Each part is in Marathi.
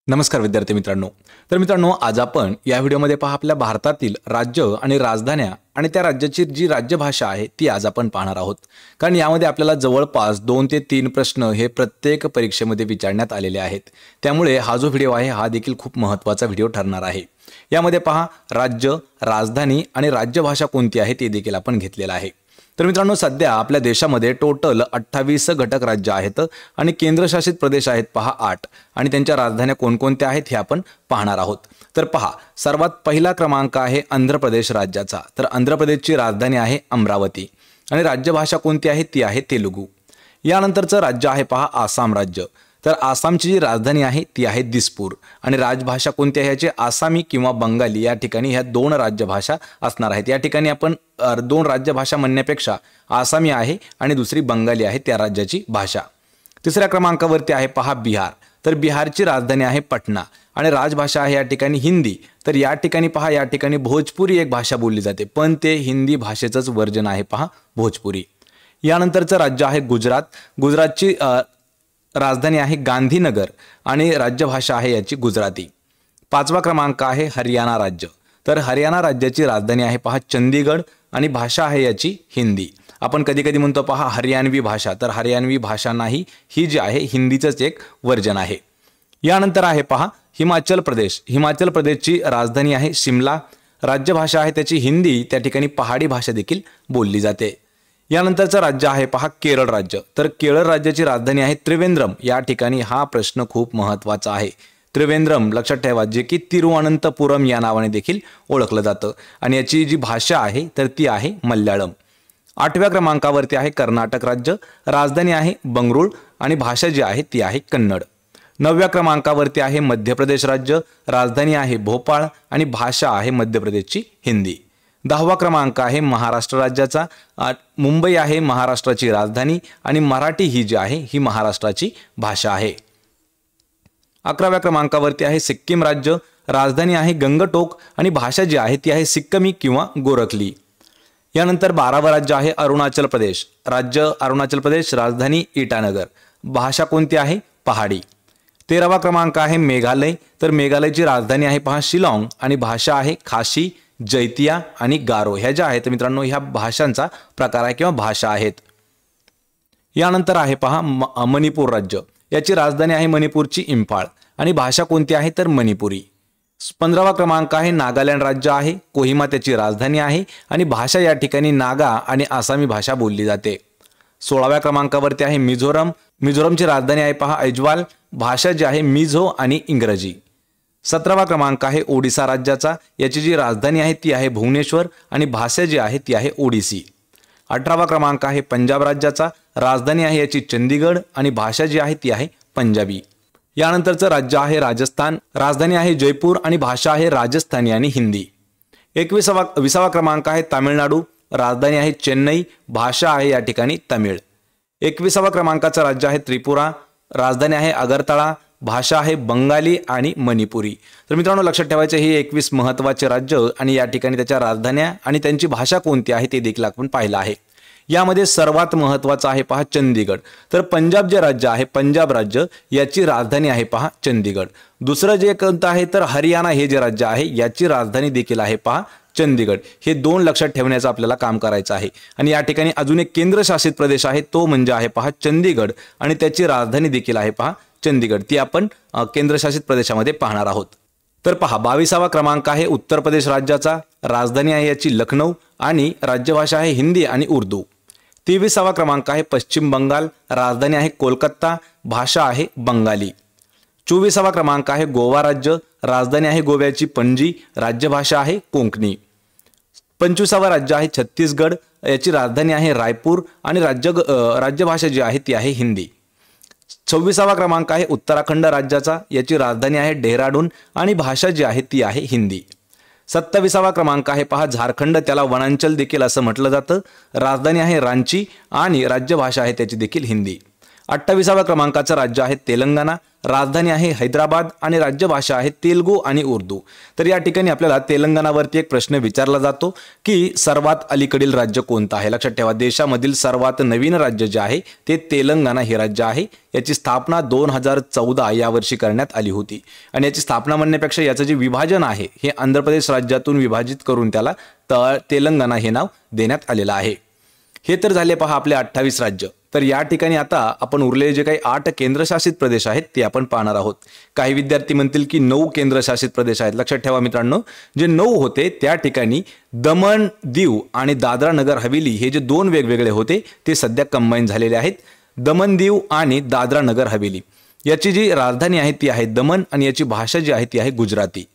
नमस्कार विद्यार्थी मित्रांनो। तर मित्रांनो, आज आपण या व्हिडिओमध्ये पहा आपल्या भारतातील राज्य आणि राजधान्या आणि त्या राज्याची जी राज्यभाषा आहे ती आज आपण पाहणार आहोत। कारण यामध्ये आपल्याला जवळपास 2 ते 3 प्रश्न हे प्रत्येक परीक्षेमध्ये विचारण्यात आलेले आहेत। त्यामुळे हा जो व्हिडिओ आहे हा देखील खूप महत्त्वाचा व्हिडिओ ठरणार आहे। यामध्ये पहा राज्य, राजधानी आणि राज्यभाषा कोणती आहे ते देखील आपण घेतलेला आहे। तर मित्रांनो, सध्या आपल्या देशामध्ये टोटल 28 घटक राज्य आहेत आणि केंद्रशासित प्रदेश आहेत पहा 8 आणि त्यांच्या राजधान्या कोणकोणत्या आहेत हे आपण पाहणार आहोत। तर पहा, सर्वात पहिला क्रमांक आहे आंध्र प्रदेश राज्याचा। तर आंध्र प्रदेशची राजधानी आहे अमरावती आणि राज्यभाषा कोणती आहे ती आहे तेलुगू। यानंतरचं राज्य आहे पहा आसाम राज्य। तर आसामची जी राजधानी आहे ती आहे दिसपूर आणि राजभाषा कोणती आहे याची आसामी किंवा बंगाली या ठिकाणी ह्या 2 राज्यभाषा असणार आहेत। या ठिकाणी आपण 2 राज्यभाषा म्हणण्यापेक्षा आसामी आहे आणि दुसरी बंगाली आहे त्या राज्याची भाषा। तिसऱ्या क्रमांकावरती आहे पहा बिहार। तर बिहारची राजधानी आहे पटना आणि राजभाषा आहे या ठिकाणी हिंदी। तर या ठिकाणी पहा, या ठिकाणी भोजपुरी एक भाषा बोलली जाते, पण ते हिंदी भाषेचंच वर्जन आहे पहा भोजपुरी। यानंतरचं राज्य आहे गुजरात। गुजरातची राजधानी आहे गांधीनगर आणि राज्यभाषा आहे याची गुजराती। 5वा क्रमांक आहे हरियाणा राज्य। तर हरियाणा राज्याची राजधानी आहे पहा चंदीगड आणि भाषा आहे याची हिंदी। आपण कधी कधी म्हणतो पहा हरियाणवी भाषा, तर हरियाणवी भाषा नाही, ही जी आहे हिंदीचंच एक वर्जन आहे। यानंतर आहे पहा हिमाचल प्रदेश। हिमाचल प्रदेशची राजधानी आहे शिमला। राज्यभाषा आहे त्याची हिंदी, त्या ठिकाणी पहाडी भाषा देखील बोलली जाते। यानंतरचं राज्य आहे पहा केरळ राज्य। तर केरळ राज्याची राजधानी आहे त्रिवेंद्रम। या ठिकाणी हा प्रश्न खूप महत्त्वाचा आहे। त्रिवेंद्रम लक्षात ठेवा, जे की तिरुवनंतपुरम या नावाने देखील ओळखलं जातं आणि याची जी भाषा आहे तर ती आहे मल्याळम। 8व्या क्रमांकावरती आहे कर्नाटक राज्य। राजधानी आहे बंगळुरू आणि भाषा जी आहे ती आहे कन्नड। 9व्या क्रमांकावरती आहे मध्य प्रदेश राज्य। राजधानी आहे भोपाळ आणि भाषा आहे मध्य प्रदेशची हिंदी। 10वा क्रमांक आहे महाराष्ट्र राज्याचा। मुंबई आहे महाराष्ट्राची राजधानी आणि मराठी ही जी आहे ही महाराष्ट्राची भाषा आहे। 11व्या क्रमांकावरती आहे सिक्कीम राज्य। राजधानी आहे गंगटोक आणि भाषा जी आहे ती आहे सिक्किमी किंवा गोरखली। यानंतर 12वं राज्य आहे अरुणाचल प्रदेश। राज्य अरुणाचल प्रदेश, राजधानी ईटानगर, भाषा कोणती आहे पहाडी। 13वा क्रमांक आहे मेघालय। तर मेघालयची राजधानी आहे पहा शिलाँग आणि भाषा आहे खासी, जैतिया आणि गारो। ह्या ज्या आहेत मित्रांनो ह्या भाषांचा प्रकार आहे किंवा भाषा आहेत। यानंतर आहे पहा मणिपूर राज्य। याची राजधानी आहे मणिपूरची इम्फाळ आणि भाषा कोणती आहे तर मणिपुरी। 15वा क्रमांक आहे नागालँड राज्य आहे। कोहिमा त्याची राजधानी आहे आणि भाषा या ठिकाणी नागा आणि आसामी भाषा बोलली जाते। 16व्या क्रमांकावरती आहे मिझोरम। मिझोरमची राजधानी आहे पहा ऐजवाल, भाषा जी आहे मिझो आणि इंग्रजी। 17वा क्रमांक आहे ओडिसा राज्याचा। याची जी राजधानी आहे ती आहे भुवनेश्वर आणि भाषा जी आहे ती आहे ओडिसी। 18वा क्रमांक आहे पंजाब राज्याचा। राजधानी आहे याची चंदीगड आणि भाषा जी आहे ती आहे पंजाबी। यानंतरचं राज्य आहे राजस्थान। राजधानी आहे जयपूर आणि भाषा आहे राजस्थानी आणि हिंदी। 20वा क्रमांक आहे तामिळनाडू। राजधानी आहे चेन्नई, भाषा आहे या ठिकाणी तमिळ। 21वा क्रमांकाचं राज्य आहे त्रिपुरा। राजधानी आहे अगरतळा, भाषा आहे बंगाली आणि मणिपुरी। तर मित्रांनो, लक्षात ठेवायचे हे 21 महत्त्वाचे राज्य आणि या ठिकाणी त्याच्या राजधान्या आणि त्यांची भाषा कोणती आहे ते देखील आपण पाहिलं आहे। यामध्ये सर्वात महत्त्वाचं आहे पहा चंदीगड। तर पंजाब जे राज्य आहे, पंजाब राज्य, याची राजधानी आहे पहा चंदीगड। दुसरं जे कोणतं आहे तर हरियाणा हे जे राज्य आहे याची राजधानी देखील आहे पहा चंदीगड। हे 2 लक्षात ठेवण्याचं आपल्याला काम करायचं आहे। आणि या ठिकाणी अजून एक केंद्रशासित प्रदेश आहे, तो म्हणजे आहे पहा चंदीगड आणि त्याची राजधानी देखील आहे पहा चंदीगड। ती आपण केंद्रशासित प्रदेशामध्ये पाहणार आहोत। तर पहा 22वा क्रमांक आहे उत्तर प्रदेश राज्याचा। राजधानी आहे याची लखनौ आणि राज्यभाषा आहे हिंदी आणि उर्दू। 23वा क्रमांक आहे पश्चिम बंगाल। राजधानी आहे कोलकाता, भाषा आहे बंगाली। 24वा क्रमांक आहे गोवा राज्य। राजधानी आहे गोव्याची पणजी, राज्यभाषा आहे कोंकणी। 25वा राज्य आहे छत्तीसगड। याची राजधानी आहे रायपूर आणि राज्यभाषा जी आहे ती आहे हिंदी। 26वा क्रमांक आहे उत्तराखंड राज्याचा। याची राजधानी आहे डेहराडून आणि भाषा जी आहे ती आहे हिंदी। 27वा क्रमांक आहे पहा झारखंड, त्याला वनांचल देखील असं म्हटलं जातं। राजधानी आहे रांची आणि राज्यभाषा आहे त्याची देखील हिंदी। 28व्या क्रमांकाचं राज्य आहे तेलंगणा, राजधानी आहे हैदराबाद आणि राज्यभाषा आहे तेलुगू आणि उर्दू। तर या ठिकाणी आपल्याला तेलंगणावरती एक प्रश्न विचारला जातो की सर्वात अलीकडील राज्य कोणतं आहे। लक्षात ठेवा, देशामधील सर्वात नवीन राज्य जे आहे ते तेलंगणा हे राज्य आहे। याची स्थापना 2014 या वर्षी करण्यात आली होती आणि याची स्थापना म्हणण्यापेक्षा याचं जे विभाजन आहे हे आंध्र प्रदेश राज्यातून विभाजित करून त्याला तेलंगणा हे नाव देण्यात आलेलं आहे। हे तर झाले पहा आपले 28 राज्य। तर या ठिकाणी आता आपण उरलेले जे काही 8 केंद्रशासित प्रदेश आहेत ते आपण पाहणार आहोत। काही विद्यार्थी म्हणतील की 9 केंद्रशासित प्रदेश आहेत। लक्षात ठेवा मित्रांनो, जे 9 होते त्या ठिकाणी दमण, दीव आणि दादरा नगर हवेली हे जे 2 वेगवेगळे होते ते सध्या कंबाईन झालेले आहेत। दमण, दीव आणि दादरा नगर हवेली याची जी राजधानी आहे ती आहे दमण आणि याची भाषा जी आहे ती आहे गुजराती।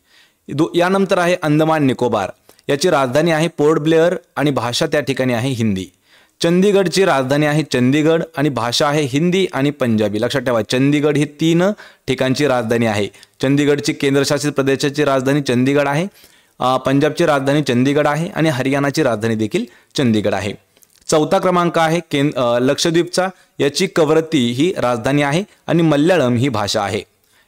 यानंतर आहे अंदमान निकोबार, याची राजधानी आहे पोर्ट ब्लेअर आणि भाषा त्या ठिकाणी आहे हिंदी। चंदीगडची राजधानी आहे चंदीगड आणि भाषा आहे हिंदी आणि पंजाबी। लक्षात ठेवा, चंदीगड ही 3 ठिकाणची राजधानी आहे। चंदीगडची केंद्रशासित प्रदेशाची राजधानी चंदीगड आहे, पंजाबची राजधानी चंदीगड आहे आणि हरियाणाची राजधानी देखील चंदीगड आहे। 4था क्रमांक आहे लक्षद्वीपचा, याची कवरत्ती ही राजधानी आहे आणि मल्याळम ही भाषा आहे।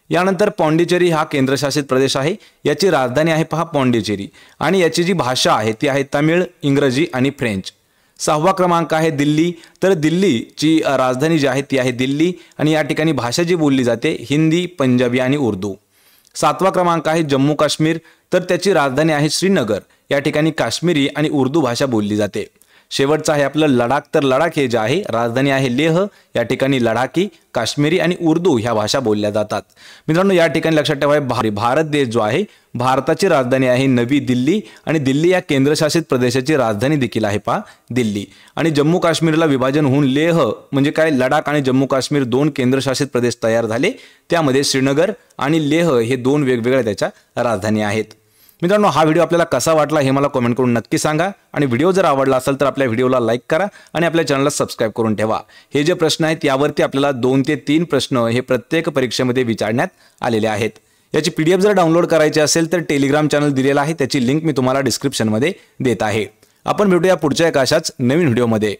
यानंतर पॉंडिचेरी हा केंद्रशासित प्रदेश आहे, याची राजधानी आहे पहा पॉंडिचेरी आणि याची जी भाषा आहे ती आहे तमिळ, इंग्रजी आणि फ्रेंच। 6वा क्रमांक आहे दिल्ली, तर दिल्लीची राजधानी जी आहे ती आहे दिल्ली आणि या ठिकाणी भाषा जी बोलली जाते हिंदी, पंजाबी आणि उर्दू। 7वा क्रमांक आहे जम्मू काश्मीर, तर त्याची राजधानी आहे श्रीनगर, या ठिकाणी काश्मीरी आणि उर्दू भाषा बोलली जाते। शेवटचं आहे आपलं लडाख, तर लडाख हे जे आहे राजधानी आहे लेह, या ठिकाणी लडाखी, काश्मीरी आणि उर्दू ह्या भाषा बोलल्या जातात। मित्रांनो या ठिकाणी लक्षात ठेवा, भारत देश जो आहे भारताची राजधानी आहे नवी दिल्ली आणि दिल्ली या केंद्रशासित प्रदेशाची राजधानी देखील आहे पहा दिल्ली। आणि जम्मू काश्मीरला विभाजन होऊन लेह म्हणजे काय लडाख आणि जम्मू काश्मीर 2 केंद्रशासित प्रदेश तयार झाले, त्यामध्ये श्रीनगर आणि लेह हे 2 वेगवेगळ्या त्याच्या राजधानी आहेत। मित्रांनो हा व्हिडिओ आपल्याला कसा वाटला हे मला कमेंट करून नक्की सांगा आणि व्हिडिओ जर आवडला असेल तर आपल्या व्हिडिओला लाईक करा आणि आपल्या चॅनलला सबस्क्राइब करून ठेवा। हे जे प्रश्न आहेत यावरती आपल्याला 2 ते 3 प्रश्न हे प्रत्येक परीक्षेमध्ये विचारण्यात आलेले आहेत। याची PDF जर डाउनलोड करायची असेल तर टेलिग्राम चॅनल दिलेला आहे, त्याची लिंक मी तुम्हाला डिस्क्रिप्शनमध्ये देत आहे। आपण भेटूया पुढच्या एका अशाच नवीन व्हिडिओमध्ये।